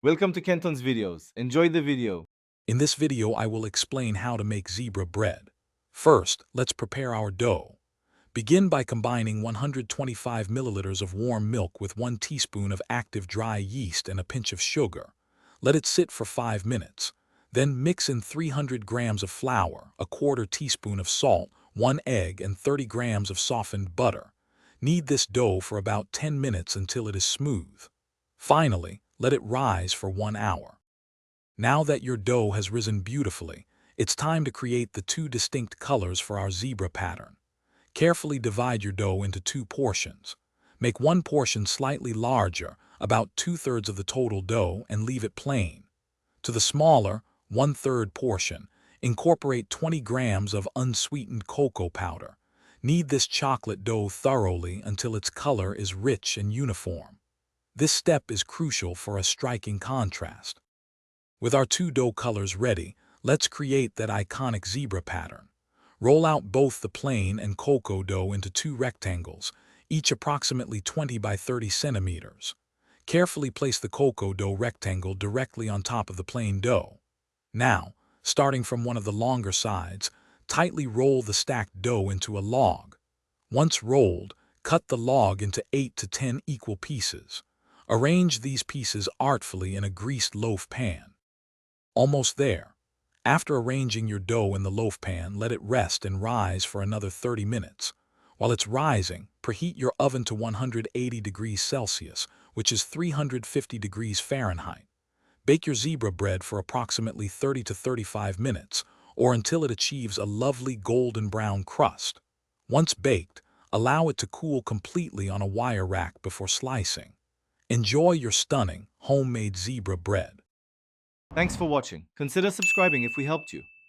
Welcome to Kenton's videos. Enjoy the video. In this video, I will explain how to make zebra bread. First, let's prepare our dough. Begin by combining 125 milliliters of warm milk with 1 teaspoon of active dry yeast and a pinch of sugar. Let it sit for 5 minutes. Then mix in 300 grams of flour, a quarter teaspoon of salt, 1 egg, and 30 grams of softened butter. Knead this dough for about 10 minutes until it is smooth. Finally, let it rise for 1 hour. Now that your dough has risen beautifully, it's time to create the 2 distinct colors for our zebra pattern. Carefully divide your dough into 2 portions. Make one portion slightly larger, about 2/3 of the total dough, and leave it plain. To the smaller, 1/3 portion, incorporate 20 grams of unsweetened cocoa powder. Knead this chocolate dough thoroughly until its color is rich and uniform. This step is crucial for a striking contrast. With our 2 dough colors ready, let's create that iconic zebra pattern. Roll out both the plain and cocoa dough into 2 rectangles, each approximately 20 by 30 centimeters. Carefully place the cocoa dough rectangle directly on top of the plain dough. Now, starting from one of the longer sides, tightly roll the stacked dough into a log. Once rolled, cut the log into 8 to 10 equal pieces. Arrange these pieces artfully in a greased loaf pan. Almost there. After arranging your dough in the loaf pan, let it rest and rise for another 30 minutes. While it's rising, preheat your oven to 180 degrees Celsius, which is 350 degrees Fahrenheit. Bake your zebra bread for approximately 30 to 35 minutes, or until it achieves a lovely golden brown crust. Once baked, allow it to cool completely on a wire rack before slicing. Enjoy your stunning, homemade zebra bread. Thanks for watching. Consider subscribing if we helped you.